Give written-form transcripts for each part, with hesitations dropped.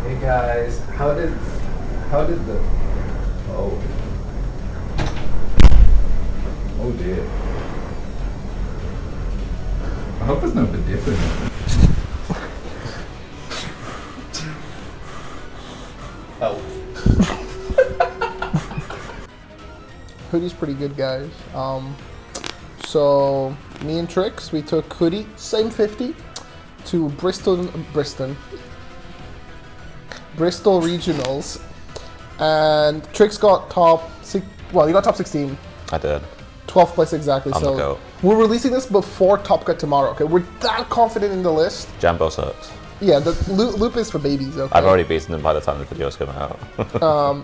Hey guys, how did the oh dear. I hope it's not a bit different. Oh. Hoodie's pretty good, guys. So me and Trix, we took Hoodie, same 50, to Bristol regionals, and Trix got top 16. I did. 12th place exactly. I'm the goat. We're releasing this before Top Cut tomorrow. Okay, we're that confident in the list. Jambo sucks. Yeah, the loop is for babies. Okay. I've already beaten them by the time the videos come out.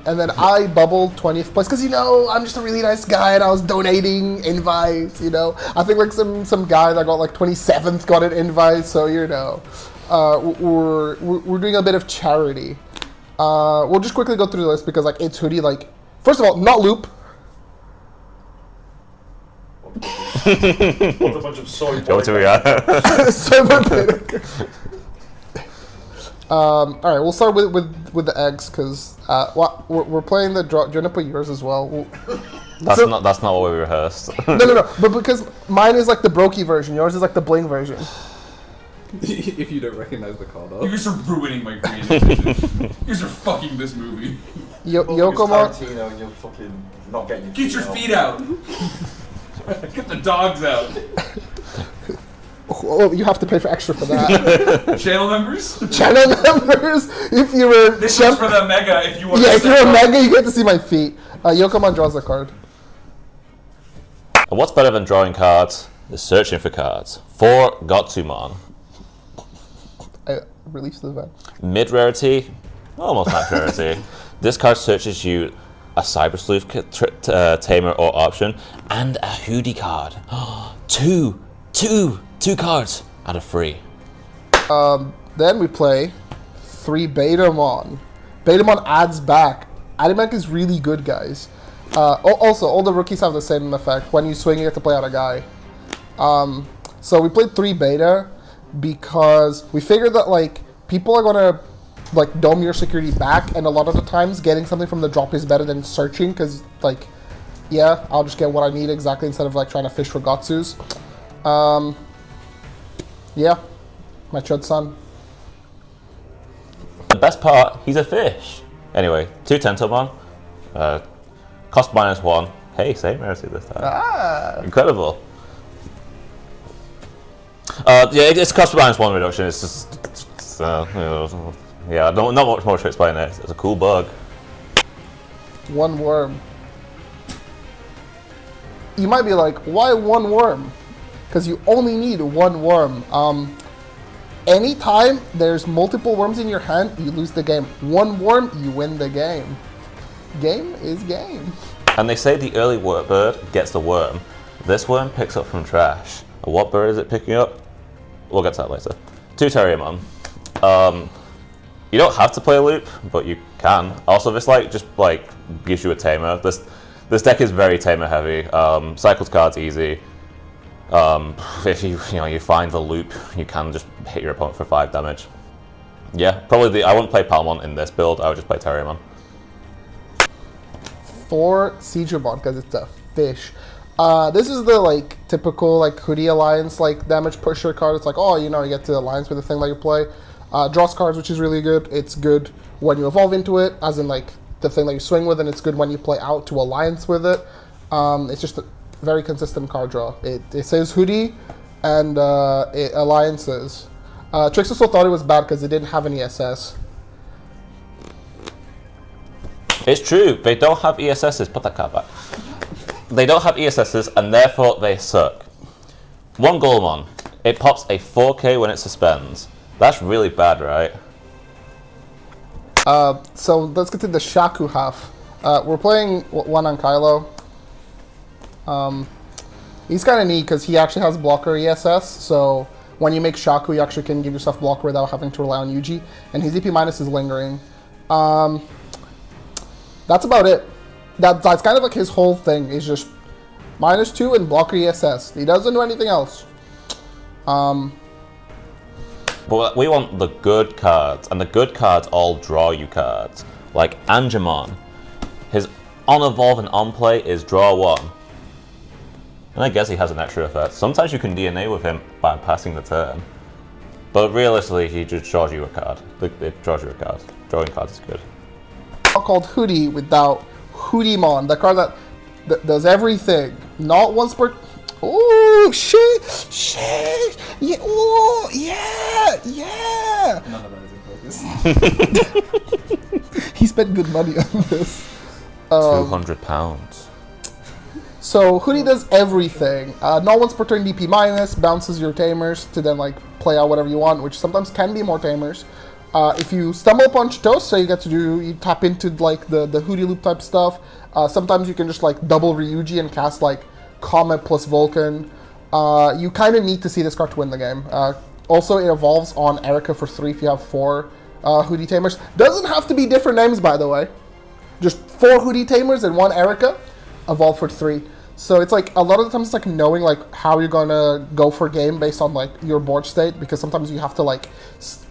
And then I bubbled 20th place because I'm just a really nice guy and I was donating invites. I think like some guy that got like 27th got an invite. So we're doing a bit of charity. We'll just quickly go through the list because like it's Hoodie. Like first of all, not loop. What's a bunch of soy boy? Soy boy. All right, we'll start with the eggs because we're playing the draw. Do you want to put yours as well? That's not what we rehearsed. No. But because mine is like the brokey version, yours is like the bling version. If you don't recognize the call, though. You guys are ruining my creativity. You guys are fucking this movie. Yokomon. Tarantino and you're fucking not getting your Get your feet out. Get the dogs out. Oh, you have to pay for extra for that. Channel members? Channel members. If you were This is for the mega. If you want. Yeah, if you're a mega, you get to see my feet. Yokomon draws a card. And what's better than drawing cards is searching for cards. For Gotsumon. I released the event. Mid rarity, almost max rarity. This card searches you a Cyber Sleuth Tamer or option, and a Hudi card. Two cards out of 3. Then we play 3 Betamon. Betamon adds back. Adding back is really good, guys. Also, all the rookies have the same effect. When you swing, you have to play out a guy. So we played 3 Beta because we figured that like people are gonna like dome your security back, and a lot of the times getting something from the drop is better than searching because like I'll just get what I need exactly instead of like trying to fish for Gotsus. My Chud-san. The best part, he's a fish. Anyway, 2 Tentomon, cost -1. Hey, same rarity this time. Incredible. It's cost -1 reduction. It's just, not much more to explain there. It's a cool bug. 1 worm. You might be like, why 1 worm? Because you only need 1 worm. Anytime there's multiple worms in your hand, you lose the game. 1 worm, you win the game. Game is game. And they say the early bird gets the worm. This worm picks up from trash. And what bird is it picking up? We'll get to that later. 2 Terriermon. You don't have to play a loop, but you can. Also, this just gives you a tamer. This deck is very tamer heavy. Cycles cards easy. If you find the loop, you can just hit your opponent for 5 damage. Yeah, probably I wouldn't play Palmon in this build. I would just play Terriermon. 4 Siegemon because it's a fish. This is the typical Hoodie Alliance damage pusher card. It's you get to alliance with the thing that you play. Draws cards, which is really good. It's good when you evolve into it, as in the thing that you swing with, and it's good when you play out to alliance with it. It's just a very consistent card draw. It says Hoodie, and it alliances. Trix also thought it was bad because it didn't have any SS. It's true, they don't have ESSs. Put that card back. They don't have ESSs, and therefore they suck. 1 Golemon. It pops a 4K when it suspends. That's really bad, right? So let's get to the Shaku half. We're playing 1 on Kylo. He's kind of neat because he actually has blocker ESS, so when you make Shaku, you actually can give yourself blocker without having to rely on Yuji, and his EP minus is lingering. That's about it. That's kind of his whole thing, is just -2 and blocker ESS. He doesn't do anything else. But we want the good cards, and the good cards all draw you cards. Like Angemon, his on evolve and on play is draw 1. And I guess he has an extra effect. Sometimes you can DNA with him by passing the turn. But realistically, he just draws you a card. It draws you a card. Drawing cards is good. Called Hoodie without Hudiemon, the card that does everything. Not once per. Oh shit! Yeah! Oh yeah! Yeah! None of that is in focus. He spent good money on this. £200. So Hoodie does everything. Not once per turn DP minus, bounces your tamers to then like play out whatever you want, which sometimes can be more tamers. If you stumble upon Chitosa, you tap into like the Hoodie loop type stuff. Sometimes you can just like double Ryuji and cast like Comet plus Vulcan. You kind of need to see this card to win the game. Also, it evolves on Erica for 3 if you have 4 Hoodie tamers. Doesn't have to be different names, by the way. Just 4 Hoodie tamers and 1 Erica. Evolve for 3. So it's like a lot of the times it's like knowing like how you're gonna go for game based on like your board state, because sometimes you have to like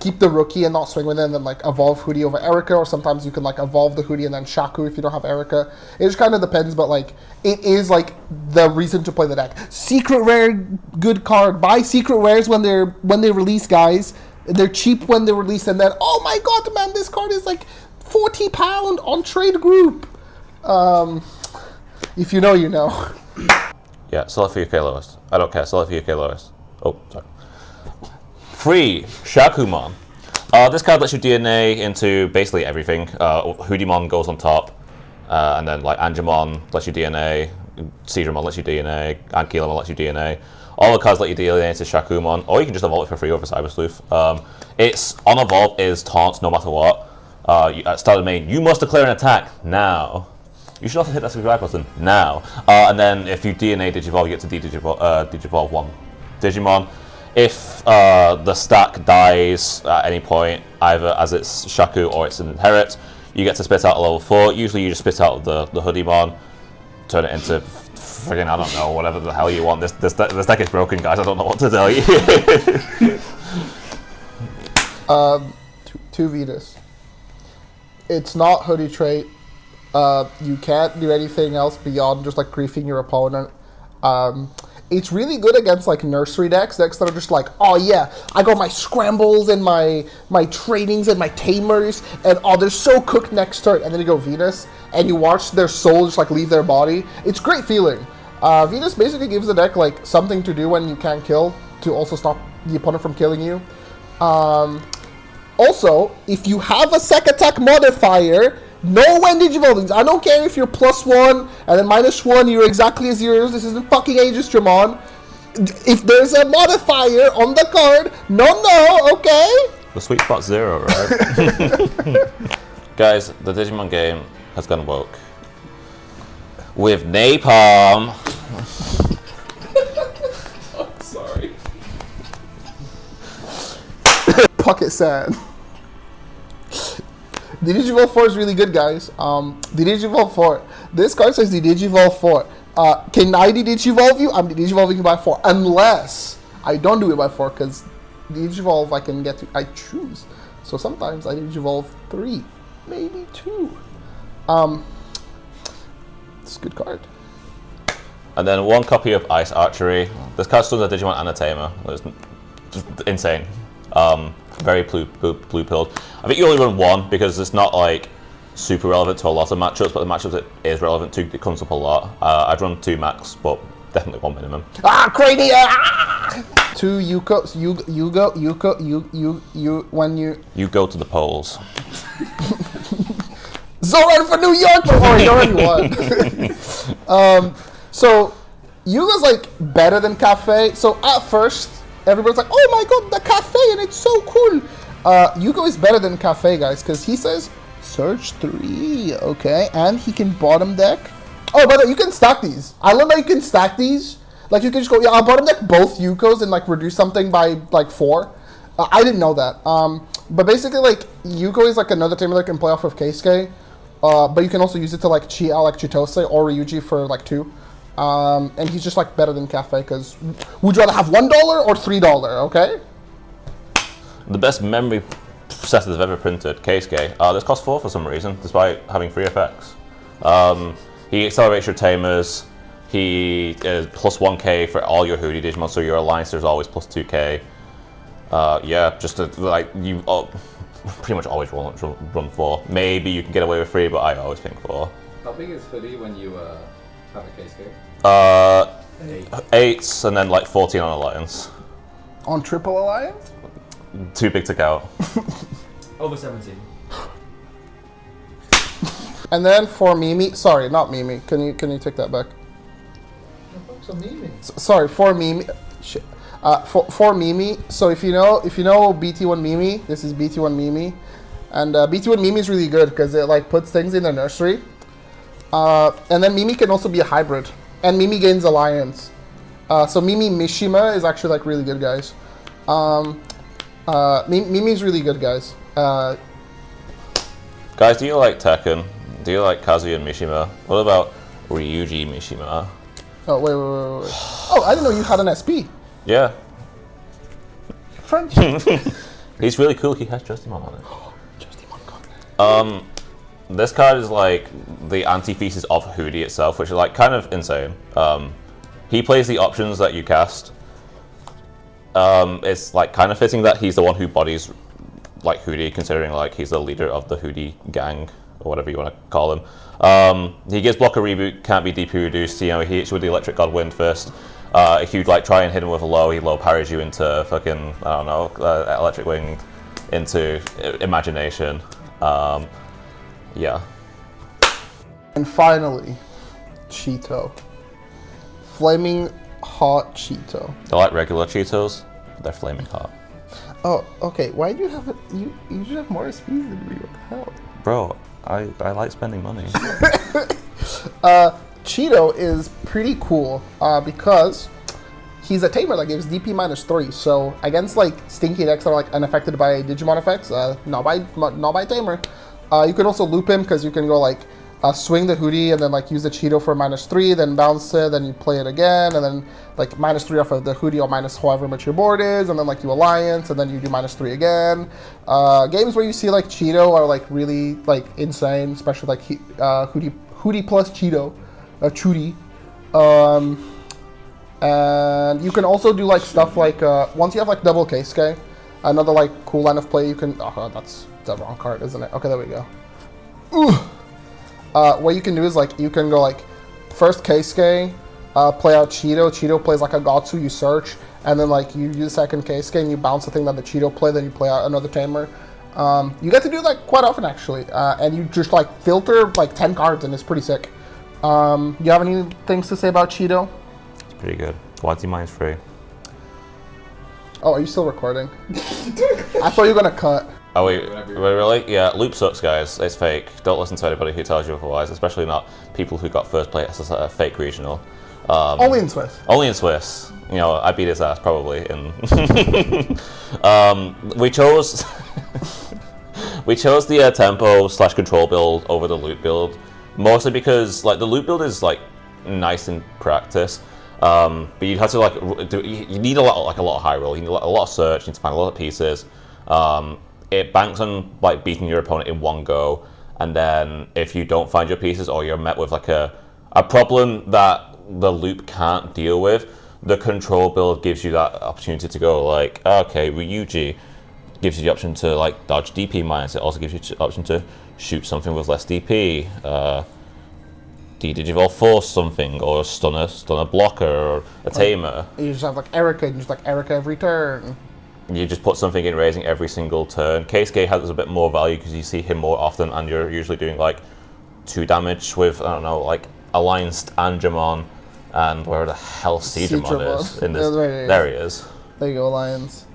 keep the rookie and not swing with it and then like evolve Hoodie over Erica, or sometimes you can like evolve the Hoodie and then Shaku if you don't have Erica. It just kind of depends, but like it is like the reason to play the deck. Secret rare, good card. Buy secret rares when they release, guys. They're cheap when they release, and then oh my god, man, this card is like £40 on trade group. If you know, you know. Yeah, sell it for UK lowest. I don't care, sell it for UK lowest. Oh, sorry. Free Shakumon. This card lets you DNA into basically everything. Hudiemon goes on top, and then like Angemon lets you DNA, Seedramon lets you DNA, Ankylamon lets you DNA. All the cards let you DNA to Shakumon, or you can just evolve it for free over Cyber Sleuth. Its on evolve is taunt no matter what. At start of main, you must declare an attack now. You should also hit that subscribe button now. And then if you DNA Digivolve, you get to Digivolve 1 Digimon. If the stack dies at any point, either as it's Shaku or it's an inherit, you get to spit out a level 4. Usually you just spit out the Hudiemon, turn it into friggin' I don't know, whatever the hell you want. This deck is broken, guys. I don't know what to tell you. 2 Venus. It's not Hoodie trait. You can't do anything else beyond just like griefing your opponent. It's really good against like nursery decks that are just like, oh yeah, I got my scrambles and my trainings and my tamers, and oh they're so cooked next turn, and then you go Venus and you watch their soul just like leave their body. It's a great feeling. Venus basically gives the deck like something to do when you can't kill, to also stop the opponent from killing you. Also, if you have a sec attack modifier, know when Digivolving. I don't care if you're +1 and then -1, you're exactly as yours. This isn't fucking Aegis-Dramon. If there's a modifier on the card, no, okay? The sweet spot's 0, right? Guys, the Digimon game has gone woke. With Napalm. I'm sorry. Pocket Sand. The Digivolve 4 is really good, guys. The Digivolve 4. This card says the Digivolve 4. Can I Digivolve you? I'm Digivolving you by 4. Unless I don't do it by 4, because the Digivolve I can get to, I choose. So sometimes I Digivolve 3, maybe 2. It's a good card. And then 1 copy of Ice Archery. This card stuns a Digimon and a Tamer. It's just insane. Very blue-pilled. I think you only run 1 because it's not like super relevant to a lot of matchups, but the matchups it is relevant to, it comes up a lot. I'd run 2 max, but definitely 1 minimum. Crazy! 2 Yuko, You go to the polls. Zoran for New York before he already won. So Yuga's like better than Cafe. So at first, everybody's like, oh my god, the Cafe, and it's so cool. Yugo is better than Cafe, guys, because he says search 3, okay, and he can bottom deck. Oh, by the way, you can stack these. I love that you can stack these. Like, you can just go, yeah, I'll bottom deck both Yukos and, like, reduce something by, like, 4. I didn't know that. But basically, like, Yuko is, like, another tamer that can play off of Keisuke. But you can also use it to, like, cheat out, like, Chitose or Ryuji for, like, 2. And he's just, like, better than Cafe, because would you rather have $1 or $3, okay? the best memory set they've ever printed, Keisuke. This costs 4 for some reason, despite having 3 effects. He accelerates your tamers. He is plus 1k for all your Hudi Digimon, so your alliance is always plus 2k. Yeah, just to, like, you pretty much always run 4. Maybe you can get away with 3, but I always think 4. How big is Hoodie when you have a Keisuke? 8s and then like 14 on alliance. On Triple Alliance? Too big to count. Over 17. And then for Mimi, sorry, not Mimi. Can you take that back? So Mimi. Sorry, for Mimi. Shit. For Mimi. So if you know BT1 Mimi, this is BT1 Mimi, and BT1 Mimi is really good because it like puts things in the nursery. And then Mimi can also be a hybrid, and Mimi gains alliance. So Mimi Mishima is actually like really good, guys. Mimi's really good, guys. Guys, do you like Tekken? Do you like Kazuya and Mishima? What about Ryuji Mishima? Oh wait. Oh, I didn't know you had an SP. Yeah. French. He's really cool. He has Justimon on it. Justimon. This card is like the antithesis of Hudi itself, which is like kind of insane. He plays the options that you cast. It's like kind of fitting that he's the one who bodies like Hudi, considering like he's the leader of the Hudi gang or whatever you want to call him. He gives block a reboot, can't be DP reduced. You know, he hits you with the electric god wind first. If you'd like try and hit him with a low, he low parries you into fucking I don't know electric wing into imagination. Yeah. And finally, Cheeto. Flaming hot Cheeto. They're like regular Cheetos, but they're flaming hot. Oh, okay. Why do you have it? You should have more SPs than me. What the hell? Bro, I like spending money. Cheeto is pretty cool because he's a tamer that gives DP -3. So against like stinky decks that are like unaffected by Digimon effects, not by tamer. You can also loop him because you can go like swing the Hudi and then like use the Cheeto for -3, then bounce it, then you play it again, and then like -3 off of the Hudi or minus however much your board is, and then like you alliance, and then you do -3 again. Games where you see like Cheeto are like really like insane, especially like Hudi plus Cheeto, Chudi. And you can also do like stuff like once you have like double Keisuke, another like cool line of play you can. Oh, that's the wrong card, isn't it? Okay, there we go. Ooh. What you can do is like you can go like first Keisuke, play out Cheeto. Cheeto plays like a Gatsu, you search, and then like you use second Keisuke and you bounce the thing that the Cheeto play, then you play out another tamer. You get to do that quite often actually, and you just like filter like 10 cards and it's pretty sick. You have any things to say about Cheeto? It's pretty good. Watsy mine's free. Oh, are you still recording? I thought you were gonna cut. Oh wait, really? Yeah, loop sucks, guys. It's fake. Don't listen to anybody who tells you otherwise, especially not people who got first place as a fake regional. Only in Swiss. Only in Swiss. You know, I beat his ass probably. We chose we chose the tempo/control build over the loop build, mostly because like the loop build is like nice in practice, but you'd have to like you need a lot of high roll. You need a lot of search. You need to find a lot of pieces. It banks on like beating your opponent in one go, and then if you don't find your pieces or you're met with like a problem that the loop can't deal with, the control build gives you that opportunity to go like, okay, Ryuji gives you the option to like dodge DP minus. It also gives you the option to shoot something with less DP, Digivolve force something, or stun a blocker or a tamer. You just have like Erica, and just like Erica every turn. You just put something in raising every single turn. Keisuke has a bit more value because you see him more often, and you're usually doing like 2 damage with, I don't know, like Allianced Angemon and where the hell Siegramon is in this. There he is. There you go, Alliance.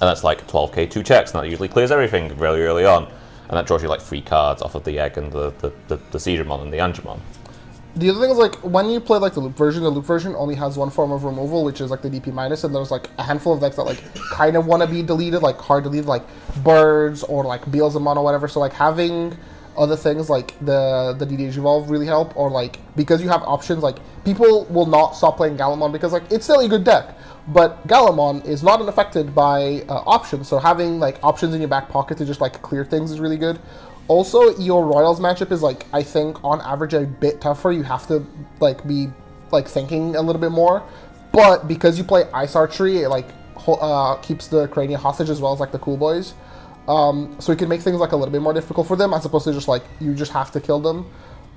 And that's like 12k 2 checks, and that usually clears everything really early on. And that draws you like 3 cards off of the egg and the Siegramon and the Angemon. The other thing is like when you play like the loop version only has one form of removal, which is like the DP minus, and there's like a handful of decks that like kind of want to be deleted, like hard deleted, like Birds or like Beelzemon or whatever. So like having other things like the DDH Evolve really help, or like because you have options, like people will not stop playing Gallimon because like it's still a good deck, but Gallimon is not unaffected by options, so having like options in your back pocket to just like clear things is really good. Also, your Royals matchup is like, I think on average a bit tougher. You have to like be like thinking a little bit more, but because you play Ice Archery, it like keeps the Crania hostage as well as like the Cool Boys. So it can make things like a little bit more difficult for them, as opposed to just like you just have to kill them.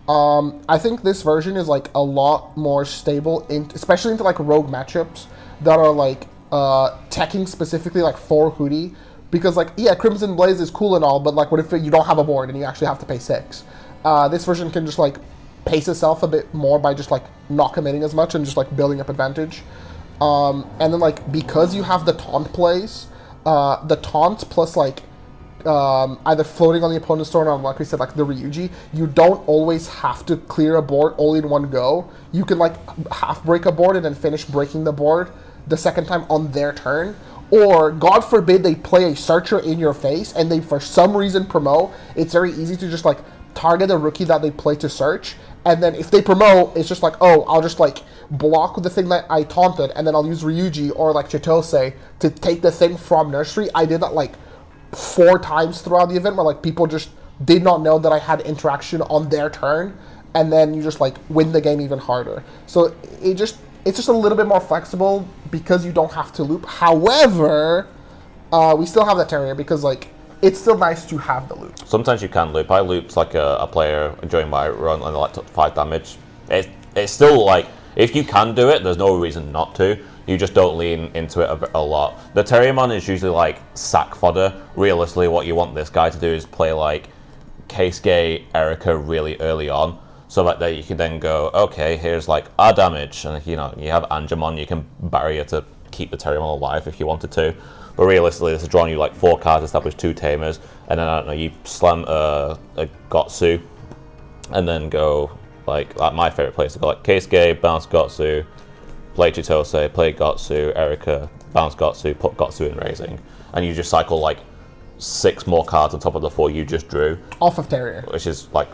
I think this version is like a lot more stable, especially into like rogue matchups that are like teching specifically like for Hudi, because like yeah, Crimson Blaze is cool and all, but like what if you don't have a board and you actually have to pay 6? This version can just like pace itself a bit more by just like not committing as much and just like building up advantage. And then like because you have the taunt plays, the taunt plus like either floating on the opponent's turn or, like we said, like the Ryuji, you don't always have to clear a board all in one go. You can like half break a board and then finish breaking the board the second time on their turn. Or, God forbid, they play a Searcher in your face and they for some reason promote. It's very easy to just like target a rookie that they play to search, and then if they promote, it's just like, oh, I'll just like block the thing that I taunted, and then I'll use Ryuji or like Chitose to take the thing from Nursery. I did that like 4 times throughout the event where like people just did not know that I had interaction on their turn, and then you just like win the game even harder. So it's just a little bit more flexible because you don't have to loop. However, we still have that Terrier because like it's still nice to have the loop. Sometimes you can loop. I looped like a player during my run and like took 5 damage. It's still like, if you can do it, there's no reason not to. You just don't lean into it a lot. The terriermon is usually like sack fodder. Realistically, what you want this guy to do is play like Keisuke, Erika really early on, so that you can then go, okay, here's like our damage, and you know you have Angemon, you can barrier to keep the terriermon alive if you wanted to. But realistically, this is drawing you like 4 cards, establish 2 tamers, and then I don't know, you slam a Gotsu, and then go like my favorite place to go like Keisuke, bounce Gotsu, play Chitose, play Gotsu, Erika, bounce Gotsu, put Gotsu in raising, and you just cycle like 6 more cards on top of the 4 you just drew. Off of Terrier. Which is like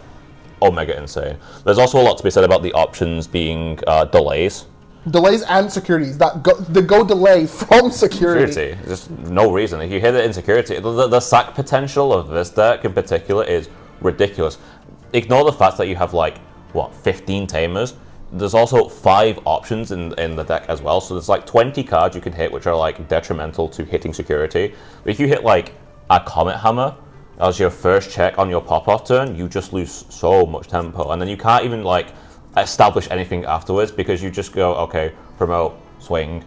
omega insane. There's also a lot to be said about the options being delays. Delays and securities. The go delay from security. Just no reason. If you hit it in security, the sack potential of this deck in particular is ridiculous. Ignore the fact that you have like, what, 15 tamers? There's also 5 options in the deck as well, so there's like 20 cards you can hit which are like detrimental to hitting security. But if you hit like a Comet Hammer as your first check on your pop-off turn, you just lose so much tempo, and then you can't even like establish anything afterwards because you just go, okay, promote, swing,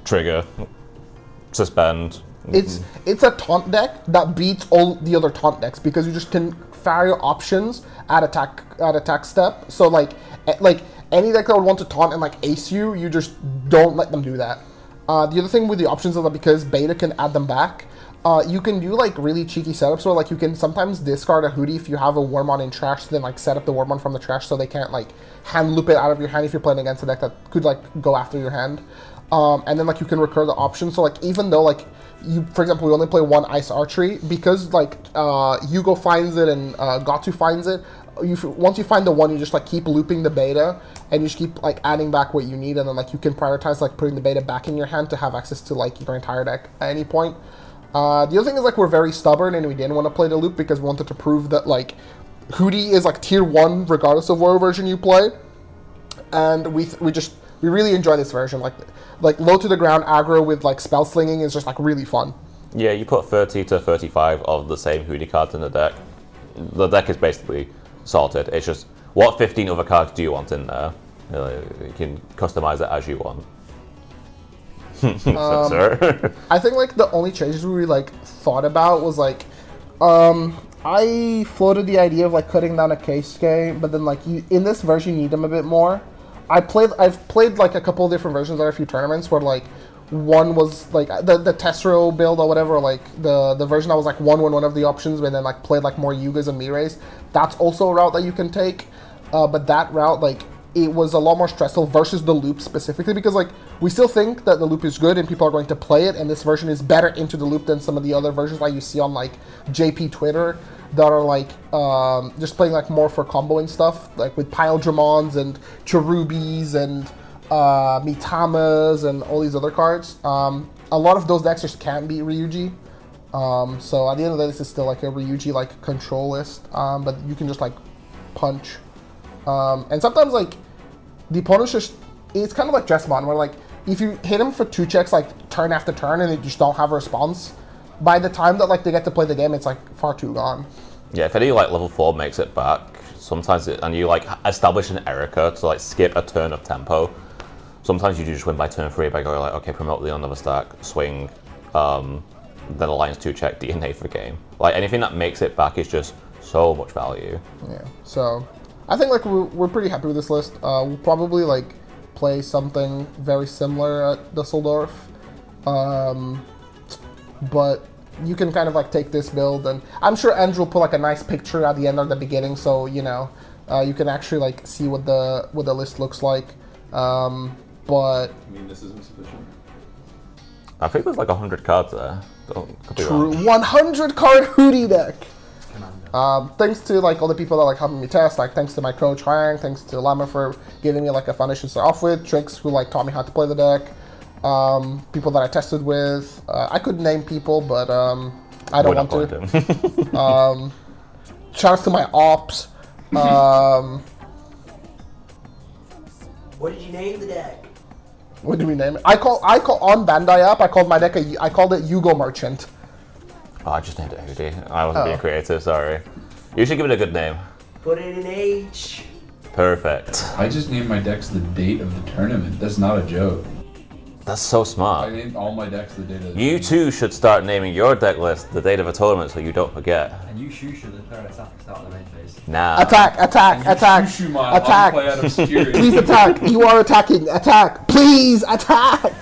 trigger, suspend. It's a taunt deck that beats all the other taunt decks because you just can fire your options at attack step. So like any deck that would want to taunt and like ace you, you just don't let them do that. The other thing with the options is that because beta can add them back, you can do like really cheeky setups where like you can sometimes discard a Hudi if you have a Wormmon in trash, then like set up the Wormmon from the trash so they can't like hand loop it out of your hand if you're playing against a deck that could like go after your hand. And then like you can recur the option. So like even though like you, for example, we only play 1 Ice Archery, because like Hugo finds it and Gotsu finds it, once you find the one, you just like keep looping the beta and you just keep like adding back what you need, and then like you can prioritize like putting the beta back in your hand to have access to like your entire deck at any point. The other thing is like we're very stubborn and we didn't want to play the loop because we wanted to prove that like Hudi is like tier 1 regardless of what version you play, and we really enjoy this version. Like low to the ground aggro with like spell slinging is just like really fun. Yeah, you put 30 to 35 of the same Hudi cards in the deck. The deck is basically sorted. It's just what 15 other cards do you want in there? You can customize it as you want. Sir. I think like the only changes we like thought about was like I floated the idea of like cutting down a Keisuke, but then like in this version you need them a bit more. I've played like a couple of different versions at a few tournaments where like one was like the Tessero build or whatever, like the version that was like one of the options, and then like played like more Yugas and Mirays. That's also a route that you can take, but that route like it was a lot more stressful versus the loop specifically, because like we still think that the loop is good and people are going to play it, and this version is better into the loop than some of the other versions like you see on like JP Twitter. that are like just playing like more for comboing stuff, like with Piledramons and Cherubis and Mitamas and all these other cards. A lot of those decks just can't beat Ryuji. So at the end of the day, this is still like a Ryuji like control list, but you can just like punch. And sometimes like the opponents just, it's kind of like Dressmon, where like if you hit him for 2 checks like turn after turn and they just don't have a response, by the time that like they get to play the game, it's like far too gone. Yeah, if any like level 4 makes it back, sometimes and you like establish an Erica to like skip a turn of tempo. Sometimes you do just win by turn 3 by going like, okay, promote the another stack, swing, then Alliance 2 check, DNA for game. Like anything that makes it back is just so much value. Yeah, so I think like we're pretty happy with this list. We'll probably like play something very similar at Dusseldorf, but you can kind of like take this build, and I'm sure Andrew will put like a nice picture at the end or the beginning, so you know you can actually like see what the list looks like. But I mean, this isn't sufficient. I think there's like 100 cards there. Could be true, wrong. 100 card Hootie deck. Thanks to like all the people that like helping me test, like thanks to my coach Hwang, thanks to Lama for giving me like a foundation to start off with, Trix who like taught me how to play the deck, people that I tested with. I could name people, but I don't want to. Shouts to my ops. What did you name the deck? What did we name it? I call on Bandai app. I called my deck. I called it Yugo Merchant. Oh, I just named it Hudi. I wasn't being creative, sorry. You should give it a good name. Put it in H. Perfect. I just named my decks the date of the tournament. That's not a joke. That's so I smart. named all my decks the date of the You tournament. too should start naming your deck list the date of a tournament so you don't forget. And you should declare an attack at the start of the main phase. Now. Attack! Attack! Shushu-mon, Attack! I'll play out obscurity. Please attack! You are attacking! Attack! Please attack!